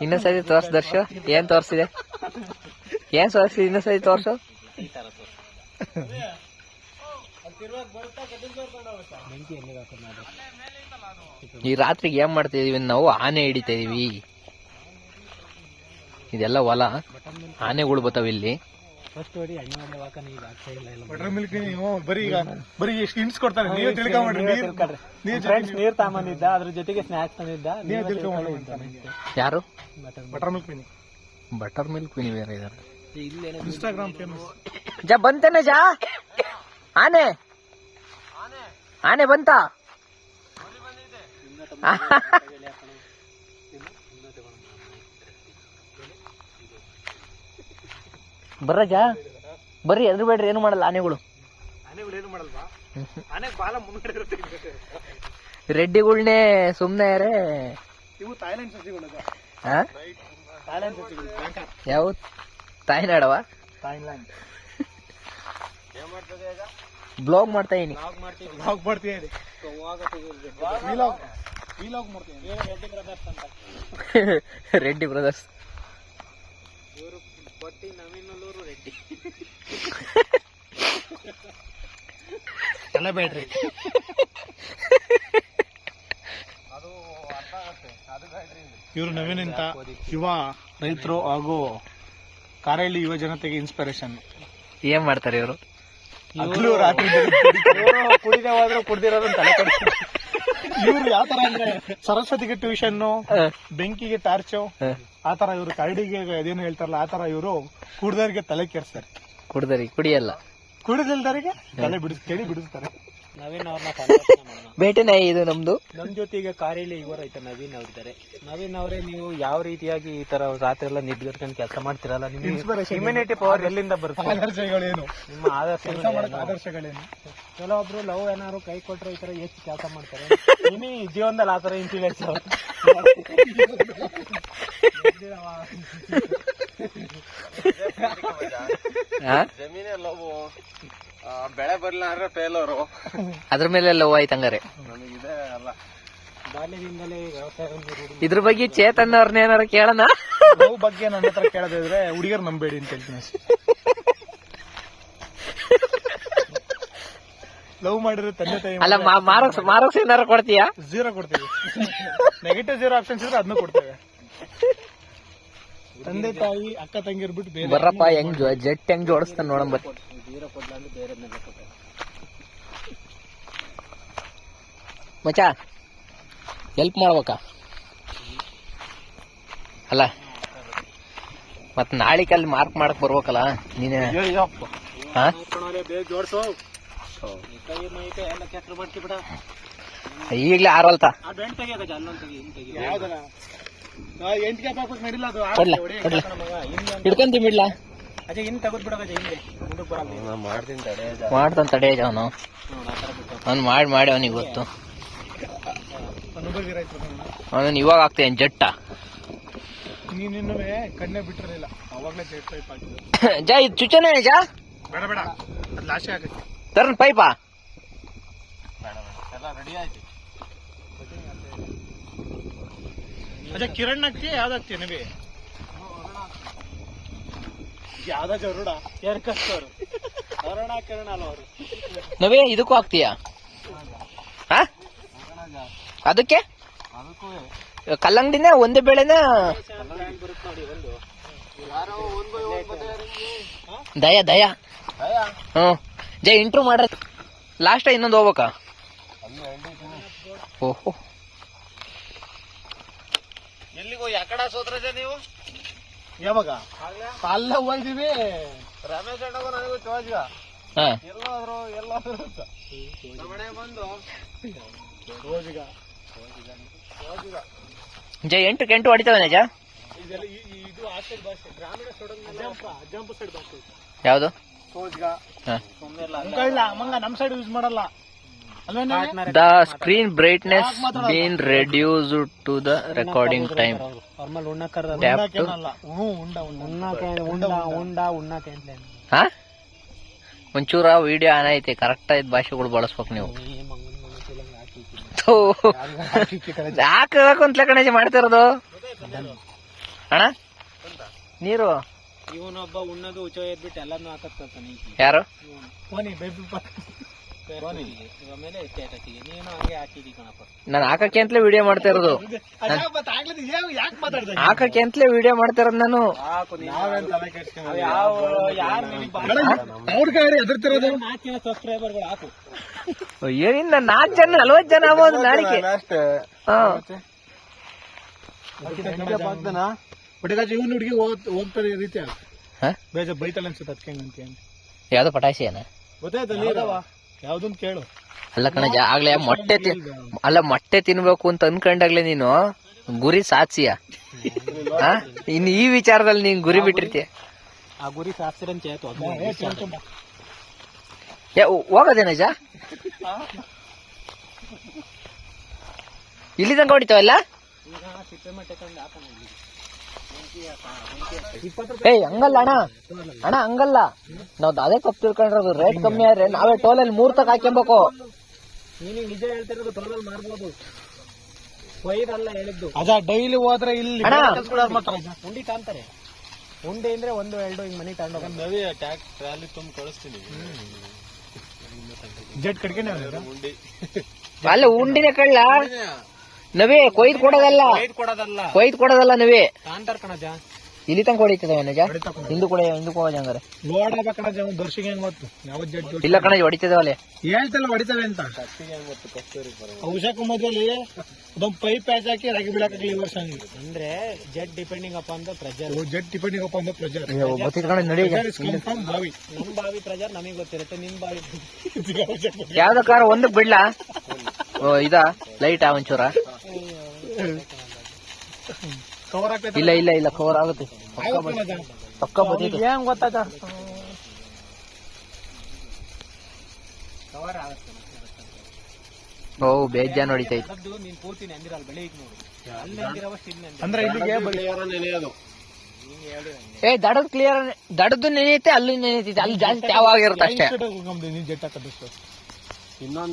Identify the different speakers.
Speaker 1: ಇನ್ನೊಂದ್ಸತಿ ತೋರ್ಸ್ ದರ್ಶು. ಏನ್ ತೋರ್ಸಿದೆ? ಏನ್ ತೋರ್ಸಿದೆ? ಇನ್ನೊಂದ್ಸತಿ ತೋರ್ಸು. ಈ ರಾತ್ರಿಗೆ ಏನ್ ಮಾಡ್ತಾ ಇದೀವಿ ನಾವು? ಆನೆ ಹಿಡಿತಾ ಇದೀವಿ. ಇದೆಲ್ಲ ಹೊಲ, ಆನೆಗಳು ಬರ್ತಾವ ಇಲ್ಲಿ.
Speaker 2: ನೀರ್ ತಗೊಂಡಿದ್ದ, ಅದ್ರ ಜೊತೆಗೆ ಸ್ನಾಕ್ಸ್ ತಂದಿದ್ದ.
Speaker 1: ಯಾರು?
Speaker 2: ಬಟರ್ ಮಿಲ್ಕ್ ಪಿನಿ.
Speaker 1: ಬಟರ್ ಮಿಲ್ಕ್ ಪಿನಿ ಬೇರೆ ಇದಾರೆ.
Speaker 2: Instagram famous.
Speaker 1: ಜಾ ಬಂತೇನೆ ಜಾ. ಆನೆ ಆನೆ ಬಂತ. ಬರ್ರ ಜಾ, ಬರ್ರಿ. ಎದ್ರು ಬೇಡ್ರಿ, ಏನು ಮಾಡಲ್ಲ ಆನೆಗಳು.
Speaker 2: ಏನು ಮಾಡಲ್ವಾ? ಆನೆ ಬಾಲ ಮುಂದ್ಗಡೆ ಇರುತ್ತೆ.
Speaker 1: ರೆಡ್ಡಿಗಳ್ನೇ ಸುಮ್ನೆ ಯಾರೇ.
Speaker 2: ಇವು ಥಾಯ್ಲೆಂಡ್ ಸಸಿಗಳು. ಥಾಯ್ಲೆಂಡ್ ಸಸಿಗಳು.
Speaker 1: ಯಾವ ತಾಯ್ನಾಡವ?
Speaker 2: ಥಾಯ್ಲೆಂಡ್.
Speaker 1: ಬ್ಲಾಗ್ ಮಾಡ್ತಾ ಇದೀನಿ. ರೆಡ್ಡಿ ಬ್ರದರ್ಸ್.
Speaker 2: ರೆಡ್ಡಿ ಎಲ್ಲ ಬೇಡ್ರಿ. ಇವರು ನವೀನ್ ಅಂತ ಯುವ ರೈತರು ಹಾಗೂ ಕಾರಹಳ್ಳಿ ಯುವ ಜನತೆಗೆ ಇನ್ಸ್ಪಿರೇಷನ್.
Speaker 1: ಏನ್ ಮಾಡ್ತಾರೆ ಇವರು?
Speaker 2: ರಾತ್ರಿ ಕುಡಿದೇ ಹೋದ್ರು ಕುಡ್ದಿರೋದು ತಲೆ ಕಡೆ. ಇವ್ರು ಯಾವ ತರ ಅಂದ್ರೆ ಸರಸ್ವತಿಗೆ ಟ್ಯೂಷನ್, ಬೆಂಕಿಗೆ ಟಾರ್ಚು, ಆತರ ಇವ್ರು ಕರಡಿಗೆ ಅದೇನು ಹೇಳ್ತಾರಲ್ಲ ಆತರ ಇವರು ಕುಡ್ದವ್ರಿಗೆ ತಲೆ ಕೆಡ್ಸ್ತಾರೆ.
Speaker 1: ಕುಡ್ದರಿ ಕುಡಿಯಲ್ಲ,
Speaker 2: ಕುಡಿದಿಲ್ದವರಿಗೆ ತಲೆ ಕೆಡಿ ಬಿಡಿಸ್ತಾರೆ. ನವೀನ್ ಅವ್ರನ್ನ
Speaker 1: ಭೇಟಿನೇ ಇದು ನಮ್ದು.
Speaker 2: ನಮ್ ಜೊತೆಗೆ ಕಾರಹಳ್ಳಿ ಯುವ ರೈತ ನವೀನ್ ಅವರಿದ್ದಾರೆ. ನವೀನ್ ಅವರೇ, ನೀವು ಯಾವ ರೀತಿಯಾಗಿ ಈ ತರ ರಾತ್ರಿ ಎಲ್ಲ ನಿದ್ಗೆಟ್ಕೊಂಡು ಕೆಲಸ ಮಾಡ್ತಿರಲ್ಲ, ನಿಮ್ಗೆ ಇಮ್ಯುನಿಟಿ ಪವರ್ ಎಲ್ಲಿಂದ ಬರುತ್ತೆ? ಆದರ್ಶಗಳೇನು? ನಿಮ್ಮ ಆದರ್ಶಗಳೇನು? ಕೆಲವೊಬ್ರು ಲವ್ ಏನಾದ್ರು ಕೈ ಕೊಟ್ರೆ ಈ ತರ ಹೆಚ್ಚು ಕೆಲಸ ಮಾಡ್ತಾರೆ. ನಿಮಗೆ ಜೀವನದಲ್ಲಿ ಆತರ ಇನ್ಸಿಡೆಂಟ್ಸ್
Speaker 3: ಜಮೀನೇ ಲವ್, ಬೆಳೆ ಬರ್ಲಿಲ್ಲ ಅಂದ್ರೆ ಫೇಲರು.
Speaker 1: ಅದ್ರ ಮೇಲೆ ಲವ್ ಆಯ್ತು ಹಂಗಾರೆ.
Speaker 3: ನನಗಿದೆ ಅಲ್ಲ,
Speaker 2: ಬಾಲ್ಯದಿಂದಲೇ ವ್ಯವಸಾಯವನ್ನು.
Speaker 1: ಇದ್ರ ಬಗ್ಗೆ ಚೇತನ್ ಅವ್ರನ್ನ ಏನಾರ ಕೇಳೋಣ?
Speaker 2: ಲವ್ ಬಗ್ಗೆ ನನ್ನ ಹತ್ರ ಕೇಳೋದಿದ್ರೆ ಹುಡುಗಿಯರು ನಂಬೇಡಿ ಅಂತ ಹೇಳ್ತೀನಿ. ಲವ್ ಮಾಡಿದ್ರೆ ತಂದೆ ತಾಯಿ
Speaker 1: ಅಲ್ಲ, ಮಾರೋಕ್ಸ್ ಏನಾರ ಕೊಡ್ತೀಯಾ?
Speaker 2: 0 ಕೊಡ್ತೀವಿ. ನೆಗೆಟಿವ್ 0 ಆಪ್ಷನ್ಸ್ ಇದ್ರೆ ಅದನ್ನು ಕೊಡ್ತೇವೆ. ತಂದೆ ತಾಯಿ ಅಕ್ಕ ತಂಗಿರ್ ಬಿಟ್ಟು ಬೇರೆ.
Speaker 1: ಬರ್ರಪ್ಪ, ಹೆಂಗ್ ಜೆಟ್ ಹೆಂಗ್ ಜೋಡಿಸ್ತಾನ ನೋಡಂಬ.
Speaker 2: 0 ಕೊಡ್ಲ ಅಂದ್ರೆ ಬೇರೆ
Speaker 1: ಮಚ ಹೆಲ್ಪ್ ಮಾಡ್ಬೇಕಾ? ಅಲ್ಲ, ಮತ್ ನಾಳಿಕಲ್ಲಿ ಮಾರ್ಕ್ ಮಾಡಕ್ ಬರ್ಬೇಕಲ್ಲ ನೀನೆ. ಈಗ್ಲೇ ಆರಲ್ತಾ ಹಿಡ್ಕೊಂತೀವಿ ಬಿಡ್ಲಾ? ಮಾಡ್ತಾನ ತಡೆ ಅವನು. ಅವ್ನು ಮಾಡಿ ಅವನಿಗೆ ಗೊತ್ತು. ಅವನು ಇವಾಗ ಆಗ್ತೇನೆ ಜಟ್ಟ.
Speaker 2: ನೀನಿನ್ನೂ ಕಣ್ಣೆ ಬಿಟ್ಟಿರಲಿಲ್ಲ, ಅವಾಗಲೇ ಜೆಟ್ ಪೈಪ್ ಹಾಕಿದ್ರು.
Speaker 1: ಜಾ, ಇದು ಚುಚ್ಚನೆ ಜಾ.
Speaker 2: ಬೇಡ ಬೇಡ, ಅದು ಲಾಶೆ ಆಗುತ್ತೆ.
Speaker 1: ತರನ್ ಪೈಪಾ?
Speaker 3: ಎಲ್ಲ ರೆಡಿ ಆಯ್ತು.
Speaker 2: ಅದೇ ಕಿರಣ್ ಹಾಕ್ತಿ, ಯಾವ್ದಾಗ್ತಿ ನವಿ? ಯಾವ್ದ ಜರುಡ ಏರ್ಕಸ್ತವ್ರು ಅರುಣ ಕಿರಣ್ ಅಲ್ಲ ಅವರು.
Speaker 1: ನವೇ ಇದಕ್ಕೂ ಹಾಕ್ತೀಯಾ? ಅದಕ್ಕೆ ಕಲ್ಲಂಗಡಿನ ಒಂದೇ ಬೆಳೆನ ದಯಾ ಹ್ಮ್. ಜೈ ಇಂಟ್ರೂ ಮಾಡ್ರ. ಲಾಸ್ಟ್ ಇನ್ನೊಂದು ಹೋಗ್ಬೇಕಾ? ಓಹೋ,
Speaker 3: ಎಲ್ಲಿಗೋ ಯಾಕಡೆ ಸೋತ್ರಜ ನೀವು?
Speaker 2: ಯಾವಾಗ ಅಲ್ಲ ಹೋಗಿದೀವಿ.
Speaker 3: ರಮೇಶ್ ಅಣ್ಣಗೂ ನನಗೂ ಚೋಜ್ಗ ಎಲ್ಲಾದ್ರು ಮನೆ ಬಂದು
Speaker 1: ಜೈ 8 ಹೊಡಿತಾವೆ ನಿಜ.
Speaker 2: ಇದು ಆ ಸೈಡ್ ಭಾಷೆ, ಗ್ರಾಮೀಣ ಅಜ್ಜಂಪು ಸೈಡ್ ಭಾಷೆ.
Speaker 1: ಯಾವ್ದು?
Speaker 2: ಸೋಜ್ಗ ಇಲ್ಲ ಮಂಗ ನಮ್ ಸೈಡ್ ಯೂಸ್ ಮಾಡಲ್ಲ.
Speaker 1: The screen brightness been reduced to the recording time. ಒಂಚೂರ ವಿಡಿಯೋ ಆನ್ ಐತೆ, ಕರೆಕ್ಟ್ ಆಯ್ತು. ಭಾಷೆಗಳು ಬಳಸ್ಬೇಕು ನೀವು. ಹಾಕಬೇಕು ಅಂತ ಕಣಜ ಮಾಡ್ತಿರೋದು. ಅಣ್ಣ ನೀರು
Speaker 2: ಇವನೊಬ್ಬ ಉಣ್ಣದು ಉಚ್ಚ ಎದ್ಬಿಟ್ಟು ಎಲ್ಲಾನು ಹಾಕತ್ತಾನೆ
Speaker 1: ಯಾರು
Speaker 2: ಆಮೇಲೆ ಸ್ಟೇಟಸ್ಗೆ ನೀನು ಹಂಗೆ ಹಾಕಿದಿ ಕಣಪ್ಪ.
Speaker 1: ನಾನು ಹಾಕಕ್ಕೆ ಅಂತಲೇ ವಿಡಿಯೋ ಮಾಡ್ತಾ ಇರೋದು ಹಾಕಕ್ಕೆ ಅಂತಲೇ ವಿಡಿಯೋ ಮಾಡ್ತಾ ಇರೋದು ನಾನು.
Speaker 2: ಹಾಕು ಸಬ್ಸ್ಕ್ರೈಬರ್ಗಳು ಹಾಕು.
Speaker 1: ಏನಿಲ್ಲ 4 ಜನ 40 ಜನ ಆಗ್ಬೋದು ನಾಳೆಗೆ.
Speaker 2: ಇವನ್ ಹುಡುಗಿ ಹೋಗ್ತಾರೆ ಈ ರೀತಿ ಬೇಜ ಬೈತಾಳೆ ಅನ್ಸುತ್ತೆ ಅದಕ್ಕೆ
Speaker 1: ಯಾವ್ದೋ ಪಟಾಯಿಸಿ ಏನ
Speaker 2: ಗೊತ್ತಾಯ್ತಲ್ಲ ಯಾವ್ದೊಂದು ಕೇಳು.
Speaker 1: ಅಲ್ಲ ಕಣಜ ಆಗ್ಲೇ ಮೊಟ್ಟೆ ತಿನ್ಬೇಕು ಅಂತ ಅನ್ಕೊಂಡಾಗ್ಲೇ ನೀನು ಗುರಿ ಸಾಧಿಸಿಯ. ಇನ್ನು ಈ ವಿಚಾರದಲ್ಲಿ ನೀನ್ ಗುರಿ ಬಿಟ್ಟಿರ್ತೀಯ.
Speaker 2: ಆ ಗುರಿ ಸಾಧಿಸಿರಂತ ಆಯ್ತು
Speaker 1: ಹೋಗೋದೇನಜ ಇಲ್ಲಿ ತನಕ ಹೊಡಿತಾವಲ್ಲ. ಏಯ್ ಹಂಗಲ್ಲ ಅಣ್ಣ ಹಂಗಲ್ಲ. ನಾವ್ ಅದೇ ಕಪ್ ತಿಳ್ಕೊಂಡಿರೋದು. ರೇಟ್ ಕಮ್ಮಿ ಆದ್ರೆ ನಾವೇ ಟೋಲಲ್ಲಿ 3 ತಕ ಹಾಕ್ಯಬೇಕು.
Speaker 2: ನೀನು ನಿಜ ಹೇಳ್ತಿರೋದು ಟೋಲಲ್ಲಿ ಮಾರ್ಬೋದು. ಕೊಯ್ದಲ್ಲ ಹೇಳಿದ್ದು ಅದ ಡೈಲಿ ಹೋದ್ರೆ ಇಲ್ಲಿ ಉಂಡಿ ತಾಂತಾರೆ. ಉಂಡೆ ಅಂದ್ರೆ 1-2 ಹಿಂಗ್ ಮನಿ ತಗೊಂಡೋಗ ನವಿ ಟ್ರಾಲಿ ತುಂಬ ಕಳಿಸ್ತೀನಿ. ಜೆಟ್ ಕಡ್ಕೆ
Speaker 1: ಅಲ್ಲ ಉಂಡಿನ ಕಳ್ಳ ನವೇ ಕೊಯ್ದು ಕೊಡೋದಲ್ಲ ನವೇ
Speaker 2: ತಾಂತಾರ ಕಣಜ.
Speaker 1: ಇಲ್ಲಿ ತನಕ ಹೊಡಿತದ ನಜ. ಹಿಂದೂ ಹೋಗೋದು ಹಂಗಾರೆ
Speaker 2: ನೋಡ ಕಣಜ ಒಂದ್ ವರ್ಷಕ್ಕೆ ಹೆಂಗ್ ಗೊತ್ತು ಯಾವ ಜೆಟ್
Speaker 1: ಇಲ್ಲ ಕಣಜ ಹೊಡಿತದವಲ್ಲೇ
Speaker 2: ಹೇಳ್ತಲ್ಲ ಹೊಡಿತವೆ ಅಂತ. ಔಷಧ ಮಧ್ಯದಲ್ಲಿ ಅದೊಂದ್ ಪೈಪ್ ಪ್ಯಾಚ್ ಹಾಕಿ ರಾಗಿ ಬಿಡಾಕಿ ಈ ವರ್ಷ ಅಂದ್ರೆ jet depending up on the pressure. Jet depending up on the pressure
Speaker 1: ನೋಡಿ.
Speaker 2: ನಮ್ ಬಾವಿ ಪ್ರೆಜರ್ ನಮಗೆ ಗೊತ್ತಿರುತ್ತೆ. ನಿಮ್ ಬಾವಿ
Speaker 1: ಯಾವ್ದ ಕಾರ ಒಂದಕ್ ಬಿಡ್ಲಾ ಇದ ಲೈಟ್ ಒಂಚೂರ
Speaker 2: ಕವರ್
Speaker 1: ಇಲ್ಲ ಕವರ್ ಆಗುತ್ತೆ ಪಕ್ಕ ಬರ್ತೈತೆ.
Speaker 2: ಏನ್ ಗೊತ್ತಾಯ್ತ ಕವರ್ ಆಗುತ್ತೆ.
Speaker 1: ಓ ಬೇಜಾನ್ ಹೊಡಿತೈತೆ.
Speaker 2: ನೀನ್ ಪೂರ್ತಿ ನೆಂದಿರಲ್ಲ ಬೆಳೆ ಈಗ ನೋಡು ಅಲ್ಲಿ ನೆಂದಿರವಷ್ಟು ಇಲ್ಲಿ ಅಂದ್ರೆ ಇಲ್ಲಿಗೆ ನೆನೆಯೋದು.
Speaker 1: ದಡದ್ದು ನೆನೆಯುತ್ತೆ ಅಲ್ಲಿ ನೆನೆಯುತ್ತೆ. ಅಲ್ಲಿ ಜಾಸ್ತಿ ಯಾವಾಗಿರುತ್ತೆ ಅಷ್ಟೇ.
Speaker 2: ಜೆಟ್ ಹಾಕೋದು ಇನ್ನೊಂದು